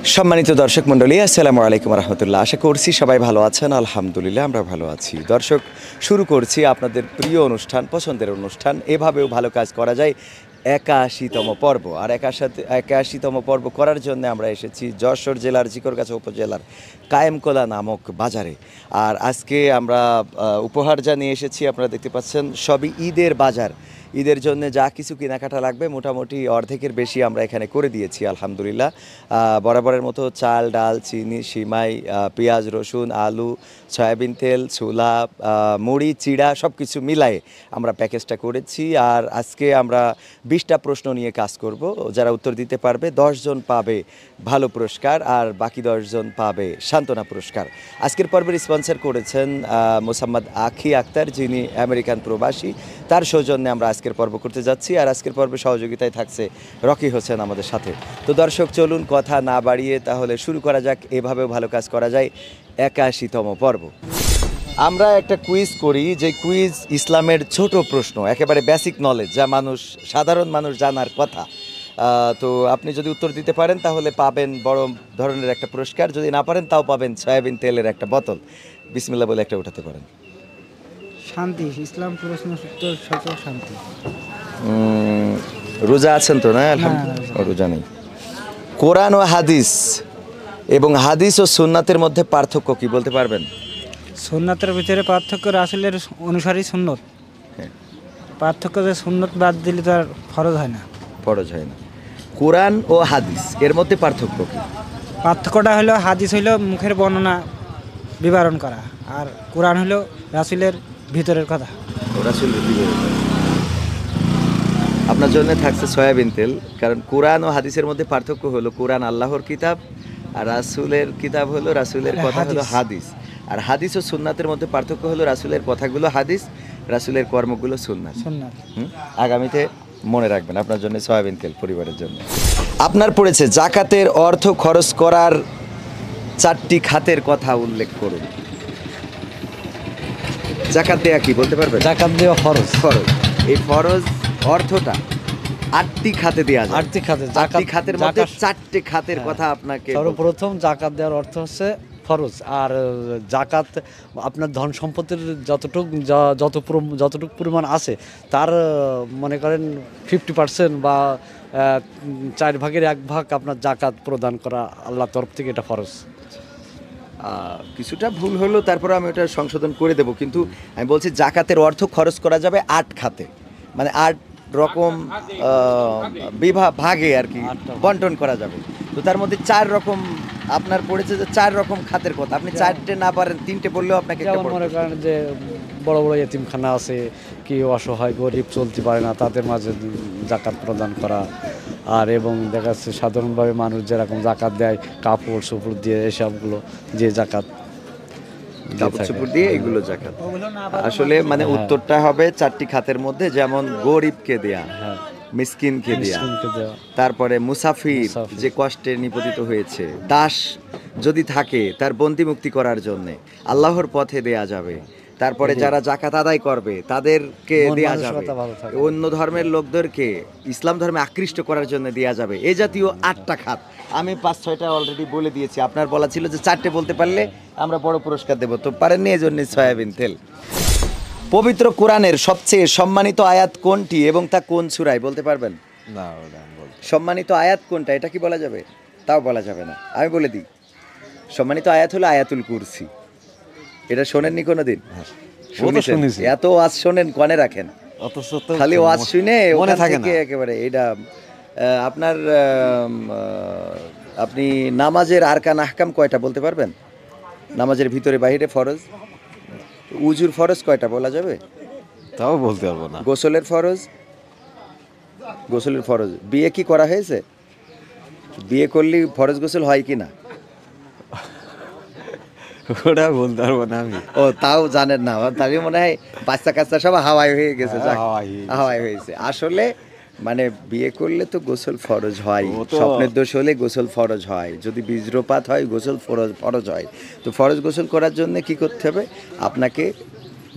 সম্মানিত দর্শক মণ্ডলী, আসসালামু আলাইকুম রহমতুল্লাহ। আশা করছি সবাই ভালো আছেন। আলহামদুলিল্লাহ আমরা ভালো আছি। দর্শক, শুরু করছি আপনাদের প্রিয় অনুষ্ঠান, পছন্দের অনুষ্ঠান এভাবেও ভালো কাজ করা যায় ৮১তম পর্ব। আর ৮১তম পর্ব করার জন্য আমরা এসেছি যশোর জেলার ঝিকরগাছা উপজেলার কায়েমকোলা নামক বাজারে। আর আজকে আমরা উপহার যা নিয়ে এসেছি আপনারা দেখতে পাচ্ছেন, সবই ঈদের বাজার। ঈদের জন্য যা কিছু কেনাকাটা লাগবে মোটামুটি অর্ধেকের বেশি আমরা এখানে করে দিয়েছি আলহামদুলিল্লাহ। বরাবরের মতো চাল, ডাল, চিনি, সিমাই, পেঁয়াজ, রসুন, আলু, সয়াবিন তেল, ছোলা, মুড়ি, চিড়া সব কিছু মিলায়ে আমরা প্যাকেজটা করেছি। আর আজকে আমরা 20টা প্রশ্ন নিয়ে কাজ করব। যারা উত্তর দিতে পারবে 10 জন পাবে ভালো পুরস্কার, আর বাকি 10 জন পাবে সান্ত্বনা পুরস্কার। আজকের পর্বের স্পন্সর করেছেন মোসাম্মদ আখি আক্তার, যিনি আমেরিকান প্রবাসী। তার সৌজন্যে আমরা আজকের পর্ব করতে যাচ্ছি। আর আজকের পর্বে সহযোগিতায় থাকছে রকি হোসেন আমাদের সাথে। তো দর্শক, চলুন কথা না বাড়িয়ে তাহলে শুরু করা যাক। এভাবেও ভালো কাজ করা যায় ৮১তম পর্ব। আমরা একটা কুইজ করি, যে কুইজ ইসলামের ছোট প্রশ্ন, একেবারে বেসিক নলেজ, যা সাধারণ মানুষ জানার কথা। তো আপনি যদি উত্তর দিতে পারেন তাহলে পাবেন বড় ধরনের একটা পুরস্কার, যদি না পারেন তাও পাবেন সয়াবিন তেলের একটা বোতল। বিসমিল্লাহ বলে একটা উঠাতে পারেন। শান্তি, ইসলাম প্রশ্ন উত্তর শত শান্তি। রোজা আছেন তো? না, আলহামদুলিল্লাহ রোজা নেই। কোরআন ও হাদিস এবং হাদিস ও সুন্নাতের মধ্যে পার্থক্য কি বলতে পারবেন? সুন্নাতের ভিতরে পার্থক্য রাসূলের অনুসারী সুন্নত। হ্যাঁ। পার্থক্য যে সুন্নত বাদ দিলে তার ফরজ হয় না। ফরজ হয় না। কোরআন ও হাদিস এর মধ্যে পার্থক্য কি? পার্থক্যটা হলো হাদিস হলো মুখের বর্ণনা বিবরণ করা, আর কোরআন হলো রাসূলের ভিতরের কথা। রাসূলের ভিতরের কথা। আপনার জন্য থাকছে সয়াবিন তেল, কারণ কোরআন ও হাদিসের মধ্যে পার্থক্য হলো কোরআন আল্লাহর কিতাব, আর রাসূলের কিতাব হলো রাসূলের কথা হলো হাদিস। আর হাদিস ও সুন্নাতের মধ্যে পার্থক্য হলো রাসূলের কথাগুলো হাদিস, রাসূলের কর্মগুলো সুন্নাত। আগামীতে মনে রাখবেন। আপনার জন্য সয়াবিন তেল, পরিবারের জন্য। আপনার পড়েছে জাকাতের অর্থ খরচ করার 4টি খাতের কথা উল্লেখ করুন। জাকাত দেয়া কি বলতে পারবেন? জাকাত দেওয়া ফরজ। ফরজ। এই ফরজ অর্থটা 8টি খাতে দেয়া যায়। 8টি খাতে। 8টি খাতের মধ্যে 4টে খাতের কথা আপনাকে। সর্বপ্রথম জাকাত দেওয়ার অর্থ হচ্ছে ফরজ। আর জাকাত আপনার ধন সম্পত্তির যতটুকু পরিমাণ আছে তার মনে করেন 50% বা 4 ভাগের 1 ভাগ আপনার জাকাত প্রদান করা আল্লাহর তরফ থেকে, এটা ফরজ। কিছুটা ভুল হলো, তারপরে আমি ওটা সংশোধন করে দেব। কিন্তু আমি বলছি জাকাতের অর্থ খরচ করা যাবে 8 খাতে, মানে 8 রকম ভাগে আর কি বন্টন করা যাবে। তো তার মধ্যে 4 রকম আপনার পড়েছে, যে 4 রকম খাতের কথা। আপনি 4টে না পারেন 3টে বললেও আপনাকে মনে করেন যে বড় বড় এতিমখানা আছে, কি অসহায় গরিব চলতে পারে না, তাদের মাঝে জাকাত প্রদান করা। আর এবং দেখা যাচ্ছে সাধারণভাবে মানুষ যেরকম জাকাত দেয় কাপড় চোপড় দিয়ে, এসবগুলো যে জাকাত দিয়ে এগুলো জাকাত। আসলে মানে উত্তরটা হবে 4টি খাতের মধ্যে, যেমন গরিবকে দেয়া, মিসকিনকে দেয়া, তারপরে মুসাফির যে কষ্টে নিপতিত হয়েছে, দাস যদি থাকে তার বন্দি মুক্তি করার জন্য আল্লাহর পথে দেয়া যাবে। তারপরে যারা জাকাত আদায় করবে তাদেরকে দেয়া যাবে, অন্য ধর্মের লোকদেরকে ইসলাম ধর্মে আকৃষ্ট করার জন্য দেয়া যাবে। এই জাতীয় 8টা খাত আমি 5-6টা অলরেডি বলে দিয়েছি। আপনার বলা ছিল যে 4টে বলতে পারলে আমরা বড় পুরস্কার দেব, তো পারেননি, এই জন্য সয়াবিন তেল। পবিত্র কোরআনের সবচেয়ে সম্মানিত আয়াত কোনটি এবং তা কোন সূরায় বলতে পারবেন? না, সম্মানিত আয়াত কোনটা এটা কি বলা যাবে? তাও বলা যাবে না। আমি বলে দিই, সম্মানিত আয়াত হলো আয়াতুল কুরসি। এটা শোনেননি কোনোদিন? শুনেছি। এত ওয়াজ শোনেন, কনে রাখেন? খালি ওয়াজ শুনে মনে থাকে না একেবারে। এটা আপনার আপনি নামাজের আরকান আহকাম কয়টা বলতে পারবেন? নামাজের ভিতরে বাইরে ফরজ। উজুর ফরজ কয়টা বলা যাবে? তাও বলতে পারবো না। গোসলের ফরজ। বিয়ে কি করা হয়েছে? বিয়ে করলে ফরজ গোসল হয় কি না? ওটা বলতে পারবো না আমি। ও, তাও জানেন না? তাহলে মনে হয় বাচ্চা কাচ্চা সব হাওয়াই হয়ে গেছে। হাওয়াই হয়েছে। আসলে মানে বিয়ে করলে তো গোসল ফরজ হয়, স্বপ্নের দোষ হলে গোসল ফরজ হয়, যদি বীজ্রপাত হয় গোসল ফরজ হয়। তো ফরজ গোসল করার জন্য কি করতে হবে? আপনাকে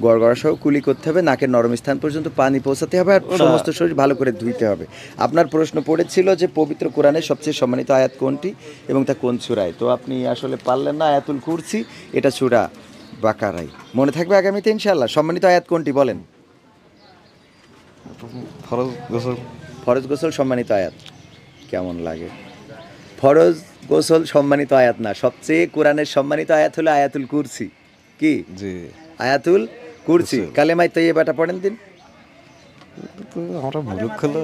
গড়গড়া সহ কুলি করতে হবে, নাকের নরম স্থান পর্যন্ত পানি পৌঁছাতে হবে, আর সমস্ত শরীর ভালো করে ধুইতে হবে। আপনার প্রশ্ন পড়েছিল যে পবিত্র কোরআনের সবচেয়ে সম্মানিত আয়াত কোনটি এবং তা কোন সূরায়। তো আপনি আসলে পারলেন না, আয়াতুল কুরসি, এটা সূরা বাকারাই। মনে থাকবে আগামীতে ইনশাআল্লাহ। সম্মানিত আয়াত কোনটি বলেন? ফরজ গোসল সম্মানিত আয়াত। কেমন লাগে? ফরজ গোসল সম্মানিত আয়াত না, সবচেয়ে কোরআনের সম্মানিত আয়াত হলো আয়াতুল কুরসি। কি? জি, আয়াতুল কুরসি। কালেমায় তৈয়বাটা পড়েন দিন। আমরা মুলুক হলো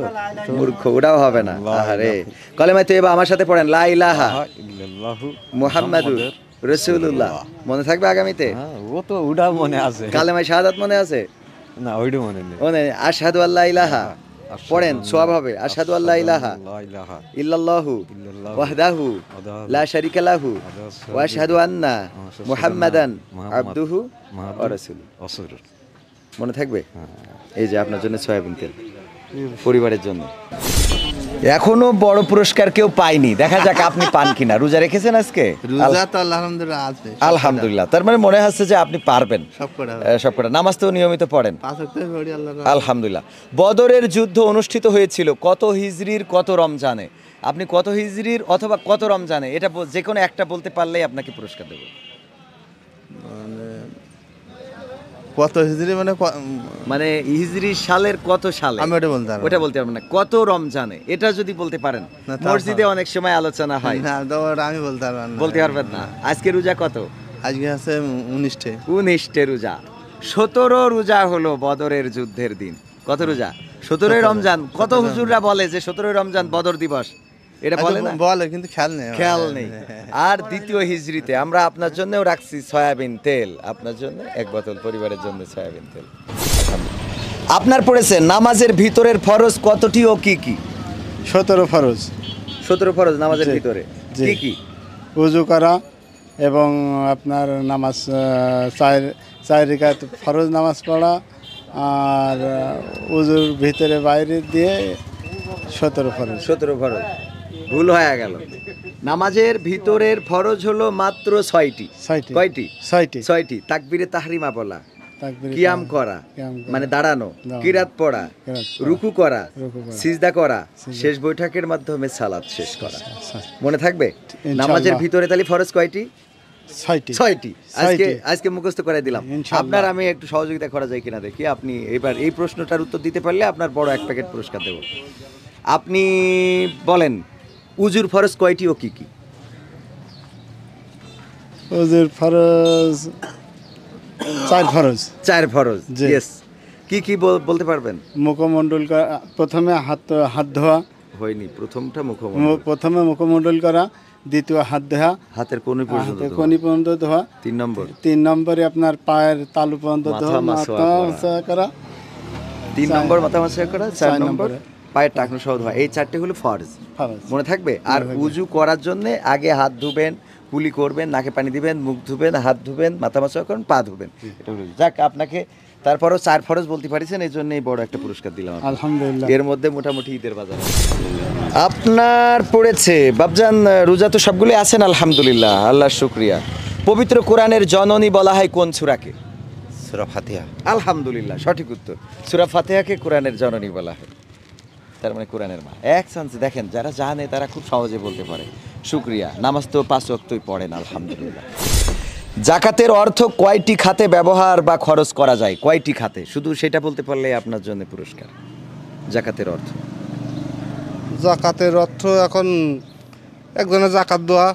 মূর্খ, ওটাও হবে না। আরে কালেমায় তৈয়বা আমার সাথে পড়েন, লা ইলাহা ইল্লাল্লাহু মুহাম্মাদুর রাসূলুল্লাহ। মনে থাকবে আগামীতে? হ্যাঁ, ও তো ওটা মনে আছে। কালেমায় শাহাদাত মনে আছে? না, ওইটা মনে নেই। মনে আশহাদু আল্লা ইলাহা পড়েন, সওয়াব হবে। আশহাদু আল্লা ইলাহা লা ইলাহা ইল্লাল্লাহু ওয়াহদাহু লা শারীকা লাহু ওয়া আশহাদু আন্না মুহাম্মাদান আবদুহু ওয়া রাসূলুহু। রাসূলুল্লাহ। মনে থাকবে? এই যে আপনার জন্য সয়াবিন তেল, পরিবারের জন্য। এখনো বড় পুরস্কার কেউ পায়নি, দেখা যাক আপনি পান কিনা। রোজা রেখেছেন আজকে? রোজা তো আলহামদুলিল্লাহ আছে। আলহামদুলিল্লাহ, তার মানে মনে হচ্ছে যে আপনি পারবেন সব করে সবকটা। নামাজ তো নিয়মিত পড়েন? 5 ওয়াক্ত পড়ি আল্লাহর আলহামদুলিল্লাহ। বদরের যুদ্ধ অনুষ্ঠিত হয়েছিল কত হিজরির কত রমজানে? আপনি কত হিজরির অথবা কত রমজানে, এটা যে কোনো একটা বলতে পারলেই আপনাকে পুরস্কার দেব। কত হিজরি মানে মানে হিজরি সালের কত সালে? আমি ওটা বলতে পারবো ওটা বলতে পারবেন না। কত রমজানে, এটা যদি বলতে পারেন। না, তা মসজিদে অনেক সময় আলোচনা হয়। না, তো ওটা আমি বলতে পারবো না। বলতে পারবেন না। আজকে রোজা কত? আজকে আছে 19টে। 19টে রোজা। 17 রোজা হলো বদরের যুদ্ধের দিন। কত রোজা? 17 রমজান। কত হুজুররা বলে যে 17 রমজান বদর দিবস, এটা বলে না? বলে, কিন্তু খেয়াল নেই। খেয়াল নেই। আর দ্বিতীয় হিজরিতে আমরা আপনার জন্যও রাখছি সয়াবিন তেল, আপনার জন্য 1 বোতল, পরিবারের জন্য সয়াবিন তেল। আপনার পড়েছে নামাজের ভিতরের ফরজ কতটি ও কি কি? 17 ফরজ। 17 ফরজ নামাজের জি, ভিতরে জি। কি কি? উজু করা এবং আপনার নামাজ চার রাকাত ফরজ নামাজ পড়া, আর উজুর ভিতরে বাইরে দিয়ে 17 ফরজ। 17 ফরজ। ভুল হয়ে গেল। নামাজের ভিতরের ফরজ হলো মাত্র 6টি। 6টি। কয়টি? 6টি। 6টি। তাকবীরে তাহরিমা বলা, তাকবীরে কিয়াম করা কিয়াম করা, মানে দাঁড়ানো, দাঁড়ানো, কিরাত পড়া, কিরাত পড়া, রুকু করা, রুকু করা, সিজদা করা, সিজদা। শেষ বৈঠকের মাধ্যমে সালাত শেষ করা। আচ্ছা, মনে থাকবে? ইনশাআল্লাহ। নামাজের ভিতরে তাহলে ফরজ কয়টি? 6টি। 6টি। আজকে 6টি। আজকে মুখস্থ করে দিলাম। ইনশাআল্লাহ। আপনার আমি একটু সহযোগিতা করা যায় কিনা দেখি। আপনি এবার এই প্রশ্নটার উত্তর দিতে পারলে আপনার বড় 1 প্যাকেট পুরস্কার দেব। আপনি বলেন উজুর ফরজ কয়টি ও কি কি? উজুর ফরজ 4 ফরজ। 4 ফরজ। জি। ইয়েস। কি কি বলতে পারবেন? মুখমণ্ডল করা, প্রথমে হাত ধোয়া, হয়নি, প্রথমটা মুখমণ্ডল। প্রথমে মুখমণ্ডল করা, দ্বিতীয় হাত ধোয়া, হাতের কোণী পর্যন্ত হাতে ধোয়া। কনি পর্যন্ত ধোয়া, 3 নম্বর 3 নম্বরে আপনার পায়ের তালু পর্যন্ত মাথা ধোয়া, মাসওয়া মাথা করা। মাসওয়া করা, 3 নম্বর মাথা মাসা করা, 4 4 নম্বর নম্বরে পায়ের টাকনু সহ ধোয়া। এই 4টে হলো ফরজ। ফরজ। মনে থাকবে? আর মনে থাকবে। উজু করার জন্য আগে হাত ধুবেন, কুলি করবেন, নাকে পানি দিবেন, মুখ ধুবেন, হাত ধুবেন, মাথা মাসা করেন, পা ধুবেন। এটা হলো যাক, আপনাকে তারপরও 4 ফরজ বলতে পারিছেন, এই জন্যই বড় একটা পুরস্কার দিলাম আপনাকে। আলহামদুলিল্লাহ। এর মধ্যে মোটামুটি ঈদের বাজার আপনার পড়েছে। বাবজান রোজা তো সবগুলো আছেন আলহামদুলিল্লাহ, আল্লাহর শুকরিয়া। পবিত্র কোরআনের জননী বলা হয় কোন সূরাকে? সূরা ফাতিহা। আলহামদুলিল্লাহ, সঠিক উত্তর। সূরা ফাতিহাকে কোরআনের জননী বলা হয়, তার মানে কোরআনের মা। এক চান্সে দেখেন, যারা জানে তারা খুব সহজে বলতে পারে। শুকরিয়া। নামাজ তো 5 ওয়াক্তই পড়েন আলহামদুলিল্লাহ। জাকাতের অর্থ কয়টি খাতে ব্যবহার বা খরচ করা যায়? কয়টি খাতে? শুধু সেটা বলতে পারলে আপনার জন্য পুরস্কার। জাকাতের অর্থ। জাকাতের অর্থ এখন একজনের জাকাত দেওয়া,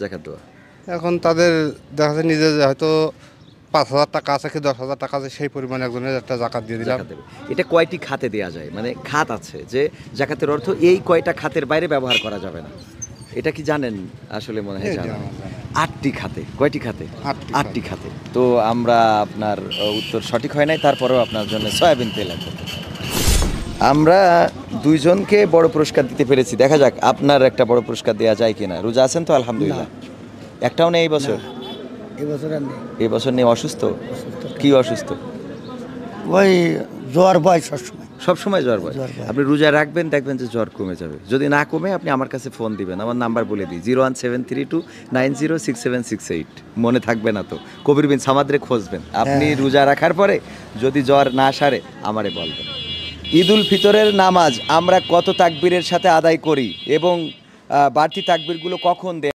জাকাত দেওয়া। এখন তাদের দেখা যায় নিজে হয়তো 5,000 টাকা আছে কি 10,000 টাকা আছে, সেই পরিমাণে একজনের একটা জাকাত দিয়ে দিলাম। জাকাত দেবে। এটা কয়টি খাতে দেয়া যায়? মানে খাত আছে যে জাকাতের অর্থ এই কয়টা খাতের বাইরে ব্যবহার করা যাবে না, এটা কি জানেন? আসলে মনে হয় জানেন। 8টি খাতে। কয়টি খাতে? 8টি খাতে। তো আমরা আপনার উত্তর সঠিক হয় নাই, তারপরেও আপনার জন্য সয়াবিন তেল আছে। আমরা 2 জনকে বড় পুরস্কার দিতে পেরেছি। দেখা যাক আপনার একটা বড় পুরস্কার দেওয়া যায় কিনা। রোজা আছেন তো আলহামদুলিল্লাহ? একটাও নেই এই বছর? এই বছর আর নেই। এই বছর নেই। অসুস্থ? কি অসুস্থ? ওই জ্বর বয় সবসময়। সব সময় জ্বর হয়? জ্বর হয়। আপনি রোজা রাখবেন, দেখবেন যে জ্বর কমে যাবে। যদি না কমে আপনি আমার কাছে ফোন দিবেন, আমার নাম্বার বলে দিই 01732906768। মনে থাকবে না তো, কবির বিন সামাদরে খুঁজবেন। আপনি রোজা রাখার পরে যদি জ্বর না সারে আমারে বলবেন। ঈদ উল ফিতরের নামাজ আমরা কত তাকবীরের সাথে আদায় করি এবং বাড়তি তাকবীরগুলো কখন দেয়?